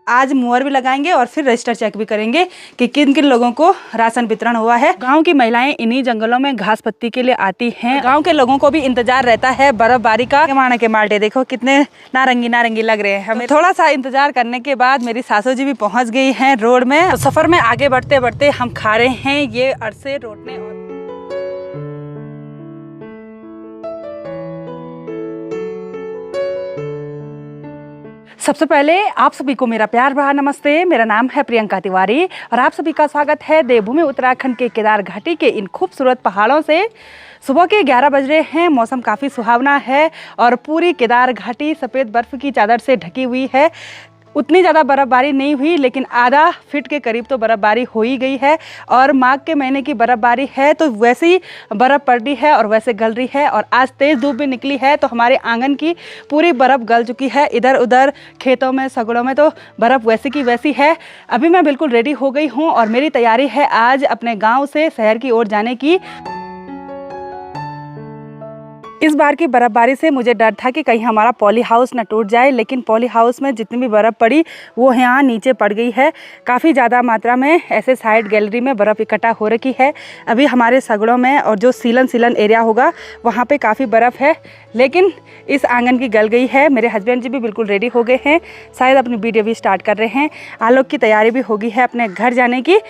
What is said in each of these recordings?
आज मुहर भी लगाएंगे और फिर रजिस्टर चेक भी करेंगे कि किन किन लोगों को राशन वितरण हुआ है। गांव की महिलाएं इन्हीं जंगलों में घास पत्ती के लिए आती हैं। गांव के लोगों को भी इंतजार रहता है बर्फबारी का। माना के माल्टे देखो कितने नारंगी नारंगी लग रहे हैं। हमें थोड़ा सा इंतजार करने के बाद मेरी सासू जी भी पहुंच गई हैं रोड में। तो सफर में आगे बढ़ते बढ़ते हम खा रहे हैं ये अरसे रोटने। और सबसे पहले आप सभी को मेरा प्यार भरा नमस्ते। मेरा नाम है प्रियंका तिवारी और आप सभी का स्वागत है देवभूमि उत्तराखंड के केदार घाटी के इन खूबसूरत पहाड़ों से। सुबह के 11 बज रहे हैं, मौसम काफ़ी सुहावना है और पूरी केदार घाटी सफ़ेद बर्फ़ की चादर से ढकी हुई है। उतनी ज़्यादा बर्फ़बारी नहीं हुई लेकिन आधा फीट के करीब तो बर्फ़बारी हो ही गई है। और माघ के महीने की बर्फ़बारी है तो वैसे ही बर्फ़ पड़ रही है और वैसे गल रही है। और आज तेज़ धूप भी निकली है तो हमारे आंगन की पूरी बर्फ़ गल चुकी है। इधर उधर खेतों में सगड़ों में तो बर्फ़ वैसी की वैसी है। अभी मैं बिल्कुल रेडी हो गई हूँ और मेरी तैयारी है आज अपने गाँव से शहर की ओर जाने की। इस बार की बर्फ़बारी से मुझे डर था कि कहीं हमारा पॉली हाउस न टूट जाए, लेकिन पॉली हाउस में जितनी भी बर्फ़ पड़ी वो यहाँ नीचे पड़ गई है। काफ़ी ज़्यादा मात्रा में ऐसे साइड गैलरी में बर्फ़ इकट्ठा हो रखी है। अभी हमारे सगड़ों में और जो सीलन एरिया होगा वहाँ पे काफ़ी बर्फ़ है, लेकिन इस आंगन की गल गई है। मेरे हस्बैंड जी भी बिल्कुल रेडी हो गए हैं, शायद अपनी वीडियो भी स्टार्ट कर रहे हैं। आलोक की तैयारी भी होगी है अपने घर जाने की।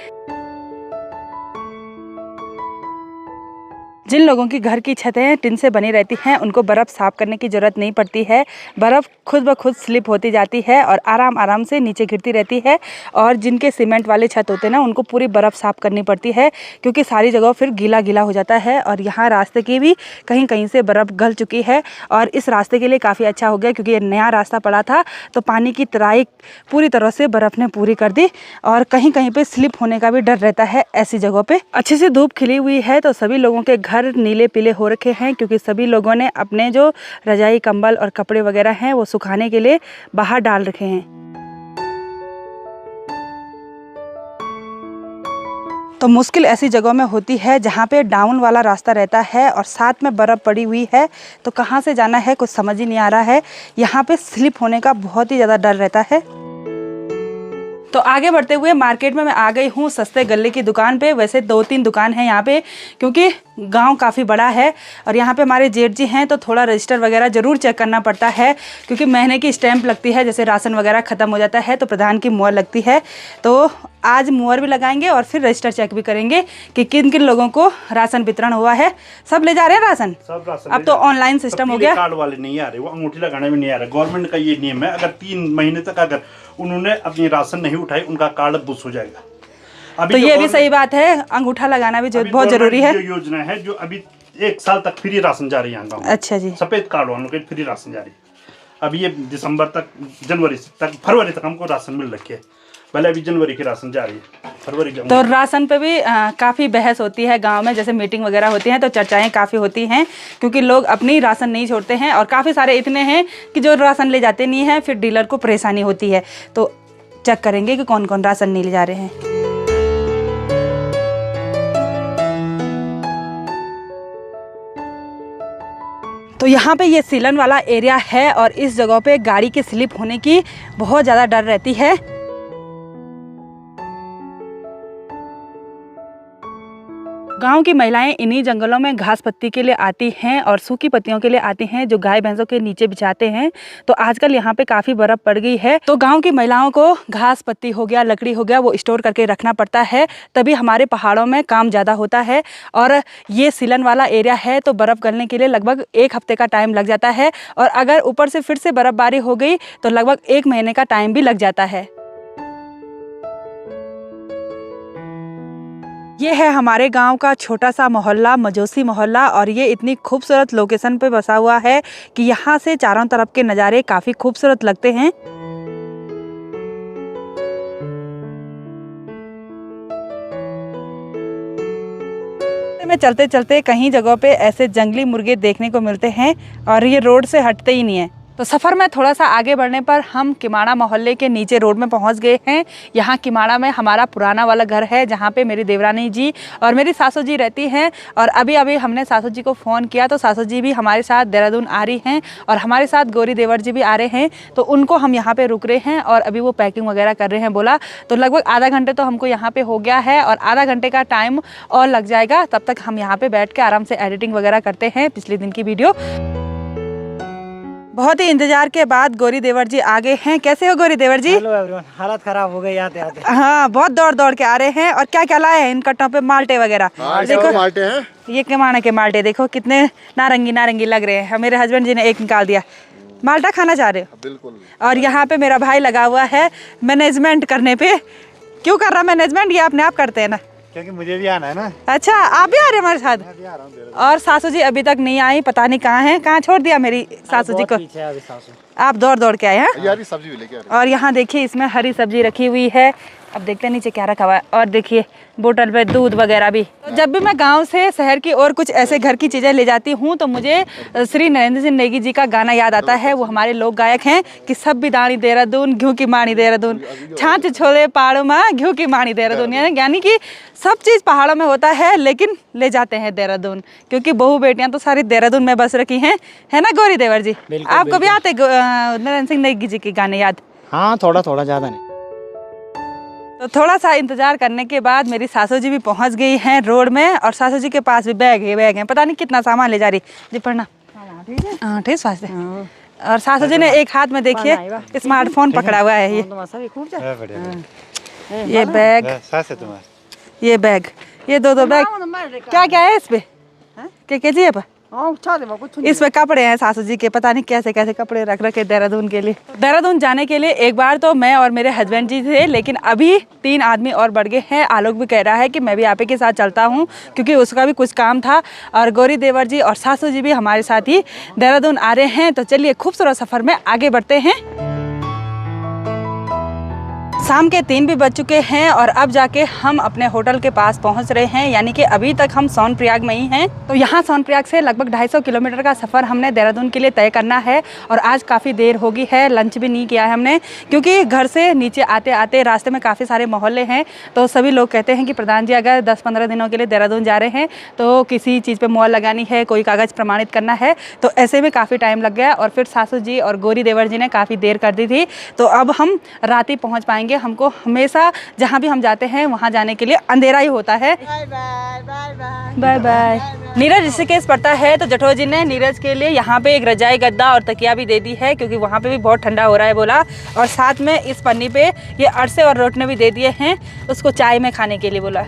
जिन लोगों की घर की छतें टिन से बनी रहती हैं उनको बर्फ़ साफ़ करने की ज़रूरत नहीं पड़ती है। बर्फ़ खुद ब खुद स्लिप होती जाती है और आराम आराम से नीचे गिरती रहती है। और जिनके सीमेंट वाले छत होते हैं ना, उनको पूरी बर्फ़ साफ़ करनी पड़ती है क्योंकि सारी जगह फिर गीला गीला हो जाता है। और यहाँ रास्ते की भी कहीं कहीं से बर्फ़ गल चुकी है और इस रास्ते के लिए काफ़ी अच्छा हो गया क्योंकि ये नया रास्ता पड़ा था तो पानी की तराई पूरी तरह से बर्फ़ ने पूरी कर दी और कहीं कहीं पर स्लिप होने का भी डर रहता है ऐसी जगहों पर। अच्छी सी धूप खिली हुई है तो सभी लोगों के घर नीले पीले हो रखे हैं क्योंकि सभी लोगों ने अपने जो रजाई कंबल और कपड़े वगैरह हैं वो सुखाने के लिए बाहर डाल रखे हैं। तो मुश्किल ऐसी जगहों में होती है जहाँ पे डाउन वाला रास्ता रहता है और साथ में बर्फ़ पड़ी हुई है तो कहाँ से जाना है कुछ समझ ही नहीं आ रहा है। यहाँ पे स्लिप होने का बहुत ही ज़्यादा डर रहता है। तो आगे बढ़ते हुए मार्केट में मैं आ गई हूँ सस्ते गल्ले की दुकान पे। वैसे 2-3 दुकान है यहाँ पे क्योंकि गांव काफ़ी बड़ा है और यहाँ पे हमारे जेठ जी हैं तो थोड़ा रजिस्टर वगैरह ज़रूर चेक करना पड़ता है क्योंकि महीने की स्टैंप लगती है। जैसे राशन वगैरह ख़त्म हो जाता है तो प्रधान की मुहर लगती है। तो आज मुहर भी लगाएंगे और फिर रजिस्टर चेक भी करेंगे कि किन किन लोगों को राशन वितरण हुआ है। सब ले जा रहे हैं राशन। सब राशन अब तो ऑनलाइन सिस्टम हो गया। कार्ड वाले नहीं आ रहे, वो अंगूठी लगाने में नहीं आ रहा। गवर्नमेंट का ये नियम है, अगर 3 महीने तक अगर उन्होंने अपनी राशन नहीं उठाई उनका कार्ड बुस हो जाएगा। अभी तो ये भी सही बात है, अंगूठा लगाना भी बहुत जरूरी है। योजना है जो अभी 1 साल तक फ्री राशन जारी है गाँव में। अच्छा जी, सफेद कार्ड वालों के फ्री राशन जारी है। अभी ये दिसंबर तक, जनवरी तक, फरवरी तक हमको राशन मिल रखी है। पहले अभी जनवरी की राशन जारी है, फरवरी की। तो राशन पे भी काफ़ी बहस होती है गांव में। जैसे मीटिंग वगैरह होती हैं तो चर्चाएं काफ़ी होती हैं क्योंकि लोग अपनी राशन नहीं छोड़ते हैं और काफ़ी सारे इतने हैं कि जो राशन ले जाते नहीं हैं, फिर डीलर को परेशानी होती है। तो चेक करेंगे कि कौन कौन राशन नहीं ले जा रहे हैं। तो यहाँ पे ये सीलन वाला एरिया है और इस जगह पे गाड़ी के स्लिप होने की बहुत ज़्यादा डर रहती है। गांव की महिलाएं इन्हीं जंगलों में घास पत्ती के लिए आती हैं और सूखी पत्तियों के लिए आती हैं जो गाय भैंसों के नीचे बिछाते हैं। तो आजकल यहाँ पे काफ़ी बर्फ़ पड़ गई है तो गांव की महिलाओं को घास पत्ती हो गया, लकड़ी हो गया, वो स्टोर करके रखना पड़ता है, तभी हमारे पहाड़ों में काम ज़्यादा होता है। और ये सीलन वाला एरिया है तो बर्फ़ गलने के लिए लगभग 1 हफ्ते का टाइम लग जाता है और अगर ऊपर से फिर से बर्फ़बारी हो गई तो लगभग 1 महीने का टाइम भी लग जाता है। ये है हमारे गांव का छोटा सा मोहल्ला, मजोसी मोहल्ला, और ये इतनी खूबसूरत लोकेशन पे बसा हुआ है कि यहाँ से चारों तरफ के नज़ारे काफ़ी खूबसूरत लगते हैं। में चलते चलते कहीं जगहों पे ऐसे जंगली मुर्गे देखने को मिलते हैं और ये रोड से हटते ही नहीं है। तो सफ़र में थोड़ा सा आगे बढ़ने पर हम किमाड़ा मोहल्ले के नीचे रोड में पहुंच गए हैं। यहाँ किमाड़ा में हमारा पुराना वाला घर है जहाँ पे मेरी देवरानी जी और मेरी सासू जी रहती हैं। और अभी अभी हमने सासू जी को फ़ोन किया तो सासू जी भी हमारे साथ देहरादून आ रही हैं और हमारे साथ गौरी देवर जी भी आ रहे हैं। तो उनको हम यहाँ पर रुक रहे हैं और अभी वो पैकिंग वगैरह कर रहे हैं बोला। तो लगभग आधा घंटे तो हमको यहाँ पर हो गया है और आधा घंटे का टाइम और लग जाएगा। तब तक हम यहाँ पर बैठ के आराम से एडिटिंग वगैरह करते हैं पिछले दिन की वीडियो। बहुत ही इंतजार के बाद गौरी देवर जी आ गए हैं। कैसे हो गौरी देवर जी? हेलो एवरीवन, हालत खराब हो गई आते आते। हाँ, बहुत दौड़ दौड़ के आ रहे हैं। और क्या क्या लाए हैं इन कट्टों पे? माल्टे वगैरह। देखो माल्टे हैं, ये किमाड़े के माल्टे देखो कितने नारंगी नारंगी लग रहे हैं। मेरे हस्बैंड जी ने एक निकाल दिया। माल्टा खाना चाह रहे हो? बिल्कुल। और यहाँ पे मेरा भाई लगा हुआ है मैनेजमेंट करने पे। क्यों कर रहा मैनेजमेंट? ये अपने आप करते हैं ना, क्योंकि मुझे भी आना है ना। अच्छा, आप भी आ रहे हैं हमारे साथ? और सासू जी अभी तक नहीं आई, पता नहीं कहाँ हैं। कहाँ छोड़ दिया मेरी सासू जी को? पीछे है अभी सासू। आप दौड़ दौड़ के आए हैं। यार सब्जी भी लेके आ रहे और यहाँ देखिए इसमें हरी सब्जी रखी हुई है। अब देखते हैं नीचे क्या रखा हुआ है। और देखिए बोतल पे दूध वगैरह भी। तो जब भी मैं गांव से शहर की और कुछ ऐसे घर की चीज़ें ले जाती हूँ तो मुझे श्री नरेंद्र सिंह नेगी जी का गाना याद आता है। वो हमारे लोक गायक हैं कि सब बिदानी देहरादून घ्यू की माणी देहरादून, छाछ छोले पहाड़ों में घ्यू की माणी देहरादून। यानी कि सब चीज़ पहाड़ों में होता है लेकिन ले जाते हैं देहरादून, क्योंकि बहू बेटियाँ तो सारी देहरादून में बस रखी हैं, है ना गौरी देवर जी? आपको भी आते नरेंद्र सिंह नेगी जी के गाने याद? हाँ, थोड़ा थोड़ा, ज़्यादा नहीं। तो थोड़ा सा इंतजार करने के बाद मेरी सासू जी भी पहुंच गई हैं रोड में। और सासू जी के पास भी बैग है, पता नहीं कितना सामान ले जा रही जी। पढ़ना हाँ, ठीक स्वास्थ्य। और सासू जी ने एक हाथ में देखिए स्मार्टफोन पकड़ा हुआ है। ये बैग, ये बैग, ये दो बैग। क्या क्या है इस पे? क्या जी है? इसमें कपड़े हैं सासू जी के, पता नहीं कैसे कैसे कपड़े रख रखे देहरादून के लिए। देहरादून जाने के लिए एक बार तो मैं और मेरे हस्बैंड जी थे, लेकिन अभी 3 आदमी और बढ़ गए हैं। आलोक भी कह रहा है कि मैं भी आप ही के साथ चलता हूं, क्योंकि उसका भी कुछ काम था। और गौरी देवर जी और सासू जी भी हमारे साथ ही देहरादून आ रहे हैं। तो चलिए खूबसूरत सफ़र में आगे बढ़ते हैं। शाम के 3 भी बज चुके हैं और अब जाके हम अपने होटल के पास पहुंच रहे हैं। यानी कि अभी तक हम सोनप्रयाग में ही हैं। तो यहाँ सोनप्रयाग से लगभग 250 किलोमीटर का सफ़र हमने देहरादून के लिए तय करना है। और आज काफ़ी देर हो गई है, लंच भी नहीं किया है हमने, क्योंकि घर से नीचे आते आते रास्ते में काफ़ी सारे मोहल्ले हैं। तो सभी लोग कहते हैं कि प्रधान जी अगर 10-15 दिनों के लिए देहरादून जा रहे हैं तो किसी चीज़ पर मोहर लगानी है, कोई कागज़ प्रमाणित करना है, तो ऐसे में काफ़ी टाइम लग गया। और फिर सासू जी और गौरी देवर जी ने काफ़ी देर कर दी थी। तो अब हम रात ही पहुँच पाएंगे। हमको हमेशा जहाँ भी हम जाते हैं वहाँ जाने के लिए अंधेरा ही होता है। Bye bye. नीरज ऋषिकेश पड़ता है तो जठो जी ने नीरज के लिए यहाँ पे एक रजाई गद्दा और तकिया भी दे दी है, क्योंकि वहाँ पे भी बहुत ठंडा हो रहा है बोला। और साथ में इस पन्नी पे ये अरसे और रोटने भी दे दिए हैं उसको चाय में खाने के लिए बोला।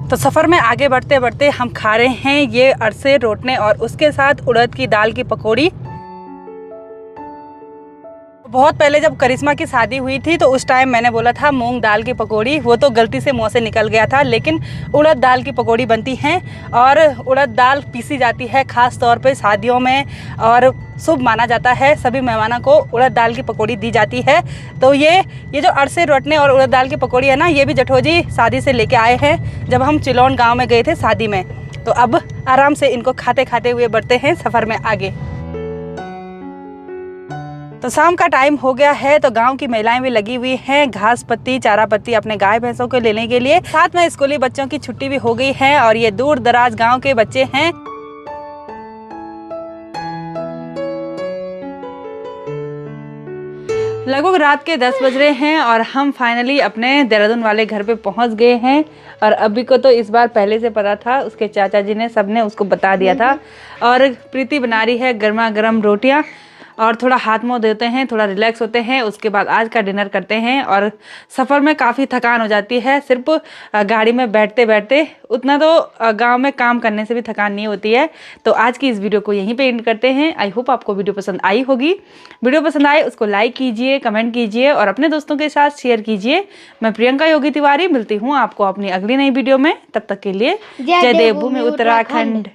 तो सफ़र में आगे बढ़ते बढ़ते हम खा रहे हैं ये अरसे रोटने और उसके साथ उड़द की दाल की पकौड़ी। बहुत पहले जब करिश्मा की शादी हुई थी तो उस टाइम मैंने बोला था मूंग दाल की पकौड़ी, वो तो गलती से मुंह से निकल गया था। लेकिन उड़द दाल की पकौड़ी बनती हैं और उड़द दाल पीसी जाती है ख़ास तौर पे शादियों में, और शुभ माना जाता है। सभी मेहमानों को उड़द दाल की पकौड़ी दी जाती है। तो ये जो अरसे रोटने और उड़द दाल की पकौड़ी है ना, ये भी जठोजी शादी से लेके आए हैं जब हम चिलौन गाँव में गए थे शादी में। तो अब आराम से इनको खाते खाते हुए बढ़ते हैं सफ़र में आगे। तो शाम का टाइम हो गया है तो गांव की महिलाएं भी लगी हुई हैं घास पत्ती चारा पत्ती अपने गाय भैंसों को लेने के लिए। साथ में स्कूली बच्चों की छुट्टी भी हो गई है और ये दूर दराज गांव के बच्चे हैं। लगभग रात के 10 बज रहे हैं और हम फाइनली अपने देहरादून वाले घर पे पहुंच गए हैं। और अभी को तो इस बार पहले से पता था, उसके चाचा जी ने सबने उसको बता दिया था। और प्रीति बना रही है गर्मा गर्म रोटियां और थोड़ा हाथ मुंह धोते हैं, थोड़ा रिलैक्स होते हैं, उसके बाद आज का डिनर करते हैं। और सफ़र में काफ़ी थकान हो जाती है, सिर्फ गाड़ी में बैठते बैठते, उतना तो गांव में काम करने से भी थकान नहीं होती है। तो आज की इस वीडियो को यहीं पे एंड करते हैं। आई होप आपको वीडियो पसंद आई होगी। वीडियो पसंद आए उसको लाइक कीजिए, कमेंट कीजिए और अपने दोस्तों के साथ शेयर कीजिए। मैं प्रियंका योगी तिवारी मिलती हूँ आपको अपनी अगली नई वीडियो में। तब तक के लिए जय देवभूमि उत्तराखंड।